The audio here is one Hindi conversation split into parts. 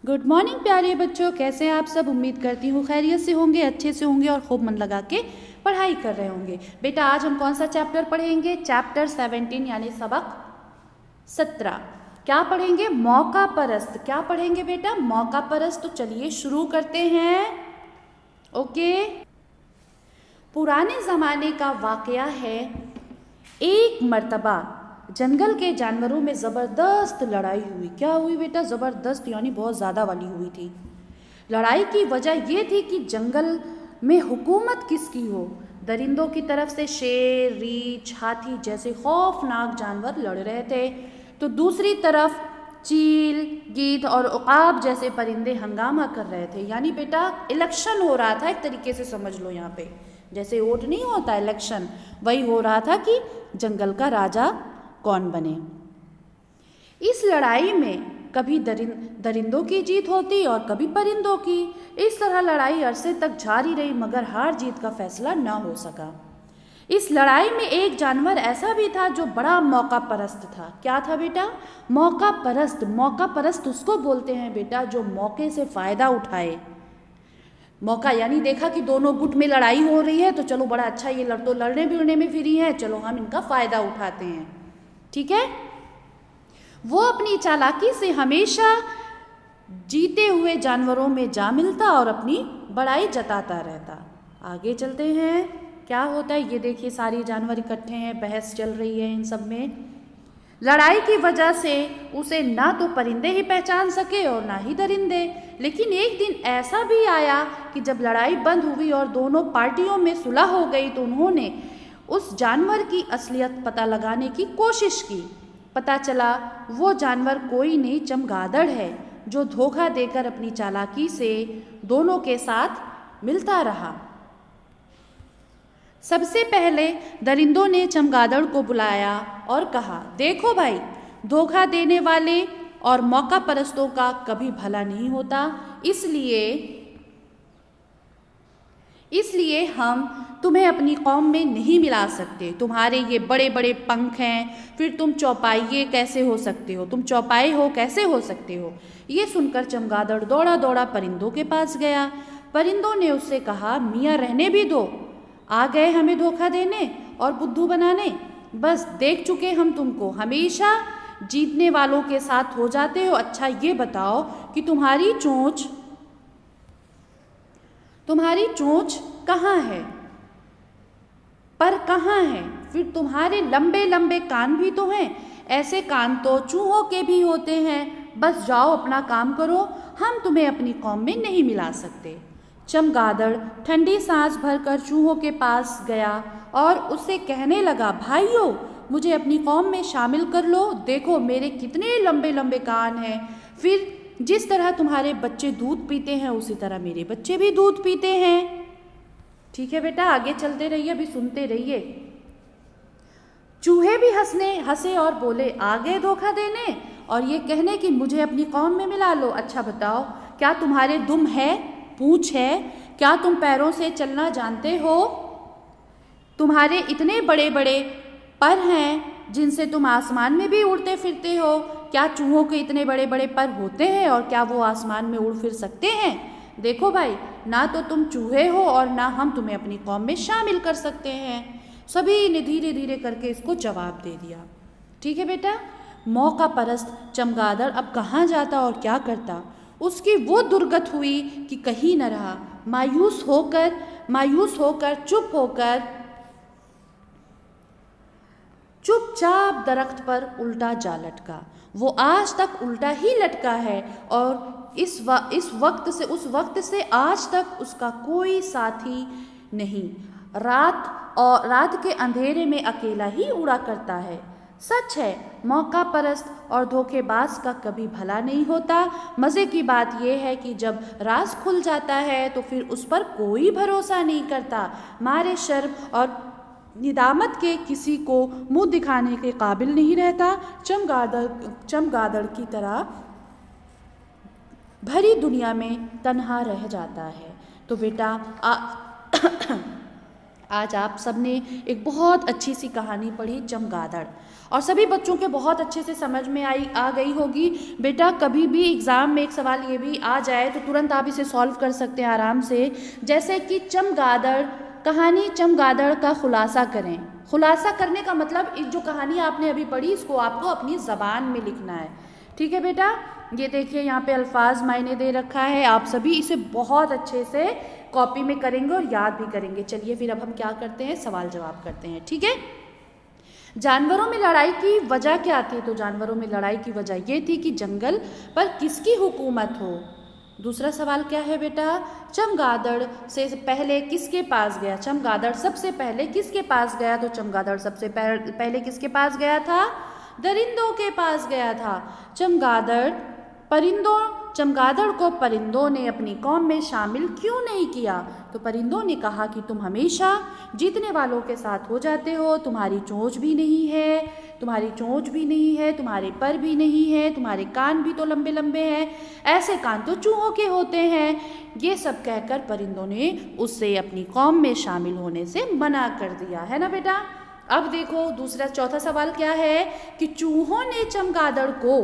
गुड मॉर्निंग प्यारे बच्चों, कैसे हैं आप सब। उम्मीद करती हूँ खैरियत से होंगे, अच्छे से होंगे और खूब मन लगा के पढ़ाई कर रहे होंगे। बेटा आज हम कौन सा चैप्टर पढ़ेंगे? चैप्टर 17 यानी सबक 17। क्या पढ़ेंगे? मौका परस्त। क्या पढ़ेंगे बेटा? मौका परस्त। तो चलिए शुरू करते हैं। ओके, पुराने ज़माने का वाकया है। एक मर्तबा जंगल के जानवरों में ज़बरदस्त लड़ाई हुई। क्या हुई बेटा? ज़बरदस्त यानी बहुत ज़्यादा वाली हुई थी। लड़ाई की वजह ये थी कि जंगल में हुकूमत किसकी हो। दरिंदों की तरफ से शेर, रीछ, हाथी जैसे खौफनाक जानवर लड़ रहे थे, तो दूसरी तरफ चील, गीदड़ और उकाब जैसे परिंदे हंगामा कर रहे थे। यानी बेटा इलेक्शन हो रहा था, एक तरीके से समझ लो। यहाँ पे जैसे वोट नहीं होता, इलेक्शन वही हो रहा था कि जंगल का राजा कौन बने। इस लड़ाई में कभी दरिंदों की जीत होती और कभी परिंदों की। इस तरह लड़ाई अरसे तक जारी रही, मगर हार जीत का फैसला न हो सका। इस लड़ाई में एक जानवर ऐसा भी था जो बड़ा मौका परस्त था। क्या था बेटा? मौका परस्त। मौका परस्त उसको बोलते हैं बेटा जो मौके से फ़ायदा उठाए। मौका यानी देखा कि दोनों गुट में लड़ाई हो रही है, तो चलो बड़ा अच्छा, ये लड़ने भिड़ने में फ्री है, चलो हम इनका फ़ायदा उठाते हैं। ठीक है। वो अपनी चालाकी से हमेशा जीते हुए जानवरों में जा मिलता और अपनी बड़ाई जताता रहता। आगे चलते हैं, क्या होता है ये देखिए। सारे जानवर इकट्ठे हैं, बहस चल रही है इन सब में। लड़ाई की वजह से उसे ना तो परिंदे ही पहचान सके और ना ही दरिंदे। लेकिन एक दिन ऐसा भी आया कि जब लड़ाई बंद हुई और दोनों पार्टियों में सुलह हो गई, तो उन्होंने उस जानवर की असलियत पता लगाने की कोशिश की। पता चला वो जानवर कोई नहीं, चमगादड़ है, जो धोखा देकर अपनी चालाकी से दोनों के साथ मिलता रहा। सबसे पहले दरिंदों ने चमगादड़ को बुलाया और कहा, देखो भाई, धोखा देने वाले और मौका परस्तों का कभी भला नहीं होता, इसलिए हम तुम्हें अपनी कौम में नहीं मिला सकते। तुम्हारे ये बड़े बड़े पंख हैं, फिर तुम चौपाइये कैसे हो सकते हो? तुम चौपाई हो कैसे हो सकते हो? ये सुनकर चमगादड़ दौड़ा दौड़ा परिंदों के पास गया। परिंदों ने उससे कहा, मियाँ रहने भी दो, आ गए हमें धोखा देने और बुद्धू बनाने। बस देख चुके हम तुमको, हमेशा जीतने वालों के साथ हो जाते हो। अच्छा ये बताओ कि तुम्हारी चोंच कहाँ है? पर कहाँ है? फिर तुम्हारे लंबे लंबे कान भी तो हैं। ऐसे कान तो चूहों के भी होते हैं। बस जाओ अपना काम करो, हम तुम्हें अपनी कौम में नहीं मिला सकते। चमगादड़ ठंडी सांस भरकर चूहों के पास गया और उससे कहने लगा, भाइयों, मुझे अपनी कौम में शामिल कर लो। देखो मेरे कितने लंबे लंबे कान हैं। फिर जिस तरह तुम्हारे बच्चे दूध पीते हैं, उसी तरह मेरे बच्चे भी दूध पीते हैं। ठीक है बेटा, आगे चलते रहिए, अभी सुनते रहिए। चूहे भी हंसे और बोले, आ गए धोखा देने और ये कहने कि मुझे अपनी कौम में मिला लो। अच्छा बताओ, क्या तुम्हारे दुम है, पूंछ है? क्या तुम पैरों से चलना जानते हो? तुम्हारे इतने बड़े बड़े पर हैं जिनसे तुम आसमान में भी उड़ते फिरते हो। क्या चूहों के इतने बड़े बड़े पर होते हैं और क्या वो आसमान में उड़ फिर सकते हैं? देखो भाई, ना तो तुम चूहे हो और ना हम तुम्हें अपनी कौम में शामिल कर सकते हैं। सभी ने धीरे धीरे करके इसको जवाब दे दिया। ठीक है बेटा। मौका परस्त चमगादड़ अब कहाँ जाता और क्या करता? उसकी वो दुर्गत हुई कि कहीं न रहा। मायूस होकर चुपचाप दरख्त पर उल्टा जा लटका। वो आज तक उल्टा ही लटका है और उस वक्त से आज तक उसका कोई साथी नहीं। रात के अंधेरे में अकेला ही उड़ा करता है। सच है, मौका परस्त और धोखेबाज का कभी भला नहीं होता। मज़े की बात यह है कि जब राज खुल जाता है तो फिर उस पर कोई भरोसा नहीं करता। मारे शर्म और निदामत के किसी को मुंह दिखाने के काबिल नहीं रहता। चमगादड़ की तरह भरी दुनिया में तन्हा रह जाता है। तो बेटा आज आप सबने एक बहुत अच्छी सी कहानी पढ़ी चमगादड़, और सभी बच्चों के बहुत अच्छे से समझ में आ गई होगी। बेटा कभी भी एग्ज़ाम में एक सवाल ये भी आ जाए तो तुरंत आप इसे सॉल्व कर सकते हैं आराम से। जैसे कि चमगादड़, कहानी चमगादड़ का खुलासा करें। खुलासा करने का मतलब इस जो कहानी आपने अभी पढ़ी इसको आपको अपनी ज़बान में लिखना है। ठीक है बेटा, ये देखिए यहाँ पे अल्फाज मायने दे रखा है। आप सभी इसे बहुत अच्छे से कॉपी में करेंगे और याद भी करेंगे। चलिए फिर अब हम क्या करते हैं, सवाल जवाब करते हैं। ठीक है, जानवरों में लड़ाई की वजह क्या थी? तो जानवरों में लड़ाई की वजह ये थी कि जंगल पर किसकी हुकूमत हो। दूसरा सवाल क्या है बेटा, चमगादड़ से पहले किसके पास गया? चमगादड़ सबसे पहले किसके पास गया? तो चमगादड़ सबसे पहले किसके पास गया था? दरिंदों के पास गया था। चमगादड़ को परिंदों ने अपनी कौम में शामिल क्यों नहीं किया? तो परिंदों ने कहा कि तुम हमेशा जीतने वालों के साथ हो जाते हो, तुम्हारी चोंच भी नहीं है, तुम्हारे पर भी नहीं है, तुम्हारे कान भी तो लंबे लंबे हैं, ऐसे कान तो चूहों के होते हैं। ये सब कहकर परिंदों ने उससे अपनी कौम में शामिल होने से मना कर दिया, है ना बेटा। अब देखो चौथा सवाल क्या है कि चूहों ने चमगादड़ को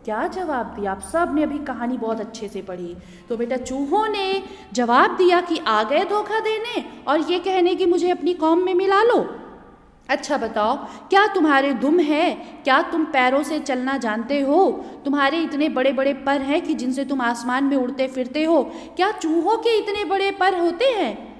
क्या जवाब दिया? आप सब ने अभी कहानी बहुत अच्छे से पढ़ी। तो बेटा चूहों ने जवाब दिया कि आ गए धोखा देने और ये कहने कि मुझे अपनी कौम में मिला लो। अच्छा बताओ, क्या तुम्हारे दुम है? क्या तुम पैरों से चलना जानते हो? तुम्हारे इतने बड़े बड़े पर हैं कि जिनसे तुम आसमान में उड़ते फिरते हो? क्या चूहों के इतने बड़े पर होते हैं?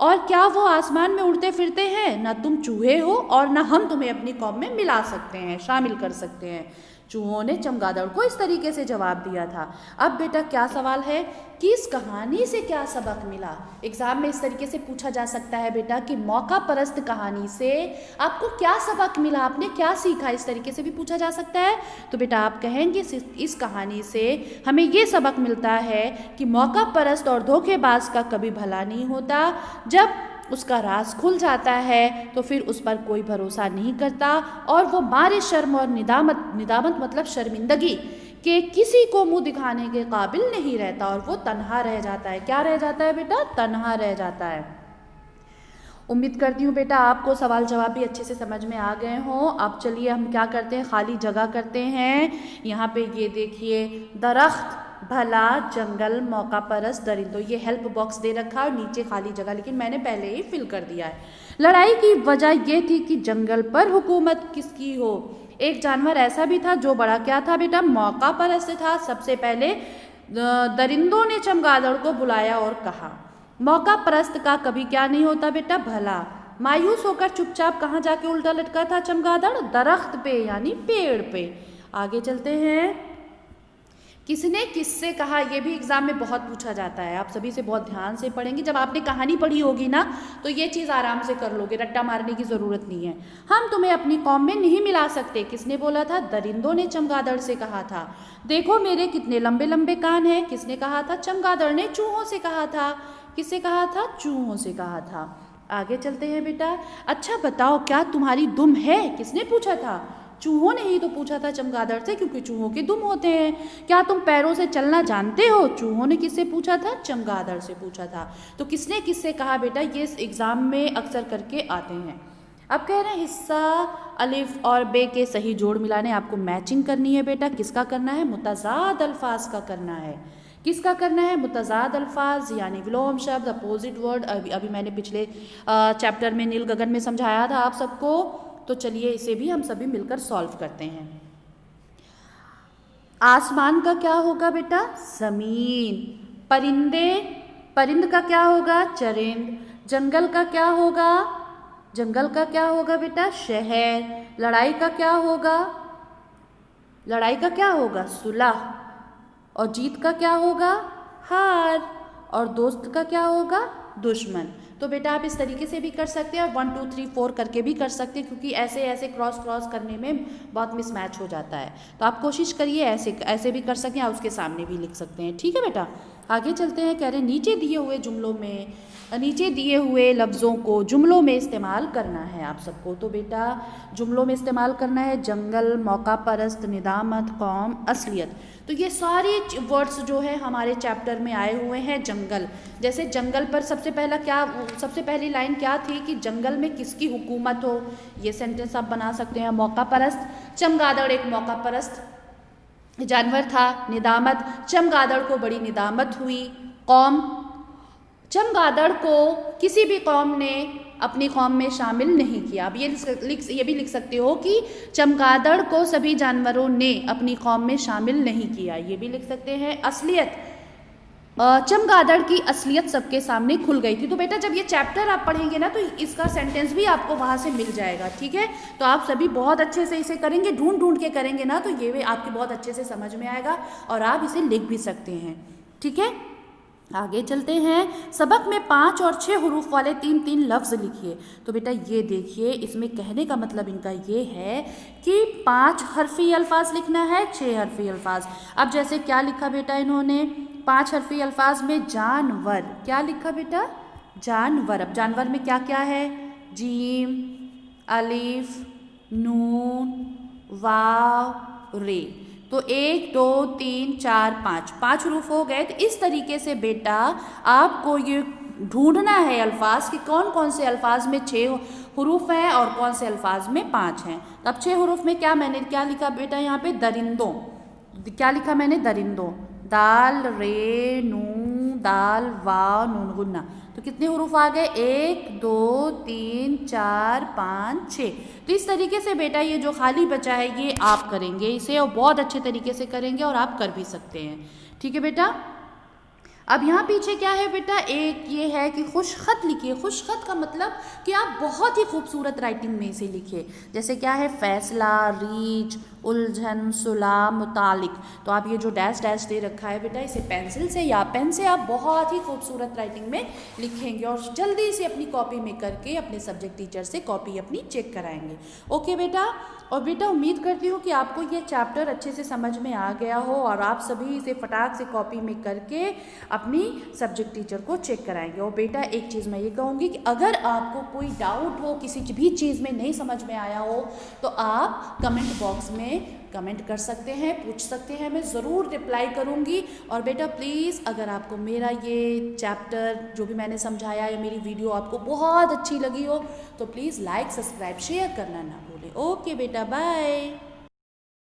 और क्या वो आसमान में उड़ते फिरते हैं? ना तुम चूहे हो और ना हम तुम्हें अपनी कौम में मिला सकते हैं, शामिल कर सकते हैं। चूहों ने चमगादड़ को इस तरीके से जवाब दिया था। अब बेटा क्या सवाल है कि इस कहानी से क्या सबक मिला? एग्जाम में इस तरीके से पूछा जा सकता है बेटा कि मौका परस्त कहानी से आपको क्या सबक मिला, आपने क्या सीखा, इस तरीके से भी पूछा जा सकता है। तो बेटा आप कहेंगे इस कहानी से हमें ये सबक मिलता है कि मौका परस्त और धोखेबाज का कभी भला नहीं होता। जब उसका राज खुल जाता है तो फिर उस पर कोई भरोसा नहीं करता और वो मारे शर्म और निदामत मतलब शर्मिंदगी के किसी को मुंह दिखाने के काबिल नहीं रहता और वो तन्हा रह जाता है। क्या रह जाता है बेटा? तन्हा रह जाता है। उम्मीद करती हूँ बेटा आपको सवाल जवाब भी अच्छे से समझ में आ गए हों। अब चलिए हम क्या करते हैं, खाली जगह करते हैं। यहाँ पे ये देखिए, दरख्त, भला, जंगल, मौका परस्त, दरिंदों, ये हेल्प बॉक्स दे रखा है और नीचे खाली जगह, लेकिन मैंने पहले ही फिल कर दिया है। लड़ाई की वजह ये थी कि जंगल पर हुकूमत किसकी हो। एक जानवर ऐसा भी था जो बड़ा क्या था बेटा? मौका परस्त था। सबसे पहले दरिंदों ने चमगादड़ को बुलाया और कहा। मौका परस्त का कभी क्या नहीं होता बेटा? भला। मायूस होकर चुपचाप कहाँ जाके उल्टा लटका था चमगादड़? दरख्त पे, यानी पेड़ पे। आगे चलते हैं। किसने किससे कहा, ये भी एग्जाम में बहुत पूछा जाता है। आप सभी से बहुत ध्यान से पढ़ेंगे। जब आपने कहानी पढ़ी होगी ना तो ये चीज़ आराम से कर लोगे, रट्टा मारने की ज़रूरत नहीं है। हम तुम्हें अपनी कौम में नहीं मिला सकते, किसने बोला था? दरिंदों ने चमगादड़ से कहा था। देखो मेरे कितने लंबे लंबे कान हैं, किसने कहा था? चमगादड़ ने चूहों से कहा था। किससे कहा था? चूहों से कहा था। आगे चलते हैं बेटा। अच्छा बताओ, क्या तुम्हारी दुम है? किसने पूछा था? चूहों ने ही तो पूछा था चमगादड़ से, क्योंकि चूहों के दुम होते हैं। क्या तुम पैरों से चलना जानते हो? चूहों ने किससे पूछा था? चमगादड़ से पूछा था। तो किसने किससे कहा बेटा? ये एग्जाम में अक्सर करके आते हैं। अब कह रहे हैं हिस्सा अलिफ और बे के सही जोड़ मिलाने, आपको मैचिंग करनी है बेटा। किसका करना है? मुतजाद अल्फाज का करना है। किसका करना है? मुतजाद अल्फाज, यानी विलोम शब्द, अपोजिट वर्ड। अभी मैंने पिछले चैप्टर में नील गगन में समझाया था आप सबको। तो चलिए इसे भी हम सभी मिलकर सॉल्व करते हैं। आसमान का क्या होगा बेटा? ज़मीन। परिंद का क्या होगा? चरिंद। जंगल का क्या होगा बेटा? शहर। लड़ाई का क्या होगा? सुलह। और जीत का क्या होगा? हार। और दोस्त का क्या होगा? दुश्मन। तो बेटा आप इस तरीके से भी कर सकते हैं और 1 2 3 4 करके भी कर सकते हैं, क्योंकि ऐसे क्रॉस करने में बहुत मिसमैच हो जाता है। तो आप कोशिश करिए ऐसे भी कर सकें, आप उसके सामने भी लिख सकते हैं। ठीक है बेटा, आगे चलते हैं। कह रहे हैं नीचे दिए हुए लफ्ज़ों को जुमलों में इस्तेमाल करना है आप सबको। तो बेटा जुमलों में इस्तेमाल करना है जंगल, मौका परस्त, निदामत, कौम, असलियत। तो ये सारे वर्ड्स जो है हमारे चैप्टर में आए हुए हैं जंगल। जैसे जंगल पर सबसे पहली लाइन क्या थी कि जंगल में किसकी हुकूमत हो, ये सेंटेंस आप बना सकते हैं। मौका परस्त, चमगादड़ एक मौका परस्त जानवर था। निदामत, चमगादड़ को बड़ी निदामत हुई। कौम, चमगादड़ को किसी भी कौम ने अपनी कौम में शामिल नहीं किया। अब ये भी लिख सकते हो कि चमगादड़ को सभी जानवरों ने अपनी कौम में शामिल नहीं किया, ये भी लिख सकते हैं। असलियत, चमगादड़ की असलियत सबके सामने खुल गई थी। तो बेटा जब ये चैप्टर आप पढ़ेंगे ना तो इसका सेंटेंस भी आपको वहाँ से मिल जाएगा, ठीक है। तो आप सभी बहुत अच्छे से इसे करेंगे, ढूंढ के करेंगे ना तो ये भी आपके बहुत अच्छे से समझ में आएगा और आप इसे लिख भी सकते हैं, ठीक है। आगे चलते हैं। सबक में 5 और 6 हरूफ वाले 3-3 लफ्ज़ लिखिए। तो बेटा ये देखिए, इसमें कहने का मतलब इनका ये है कि 5 हरफी अल्फाज लिखना है, 6 हरफी अल्फाज। अब जैसे क्या लिखा बेटा इन्होंने 5 हरफी अल्फाज में जानवर, क्या लिखा बेटा जानवर। अब जानवर में क्या क्या है, जीम, अलिफ, नून, वाव, रे। तो 1 2 3 4 5 हरूफ हो गए। तो इस तरीके से बेटा आपको ये ढूंढना है अल्फाज कि कौन कौन से अल्फाज में 6 हरूफ हैं और कौन से अल्फाज में 5 हैं। तो अब 6 हरूफ में मैंने क्या लिखा बेटा यहाँ पे, दरिंदों। क्या लिखा मैंने, दरिंदों। दाल, रे, नून, दाल, वाव, नून गुन्ना। तो कितने हरूफ आ गए, 1 2 3 4 5 6। तो इस तरीके से बेटा ये जो खाली बचा है ये आप करेंगे इसे, और बहुत अच्छे तरीके से करेंगे और आप कर भी सकते हैं, ठीक है बेटा। अब यहाँ पीछे क्या है बेटा, एक ये है कि खुशखत लिखिए। खुशखत का मतलब कि आप बहुत ही खूबसूरत राइटिंग में इसे लिखिए। जैसे क्या है, फैसला, रीच, उलझन, सुलह, मुतालिक। तो आप ये जो डैश डैश दे रखा है बेटा, इसे पेंसिल से या पेन से आप बहुत ही खूबसूरत राइटिंग में लिखेंगे और जल्दी से अपनी कॉपी में करके अपने सब्जेक्ट टीचर से कॉपी अपनी चेक कराएंगे। ओके बेटा। और बेटा उम्मीद करती हूँ कि आपको ये चैप्टर अच्छे से समझ में आ गया हो और आप सभी इसे फटाक से कॉपी में करके अपनी सब्जेक्ट टीचर को चेक कराएंगे। और बेटा एक चीज़ मैं ये कहूँगी कि अगर आपको कोई डाउट हो, किसी भी चीज़ में नहीं समझ में आया हो, तो आप कमेंट बॉक्स में कमेंट कर सकते हैं, पूछ सकते हैं, मैं ज़रूर रिप्लाई करूँगी। और बेटा प्लीज़ अगर आपको मेरा ये चैप्टर जो भी मैंने समझाया या मेरी वीडियो आपको बहुत अच्छी लगी हो तो प्लीज़ लाइक, सब्सक्राइब, शेयर करना ना भूलें। ओके बेटा, बाय।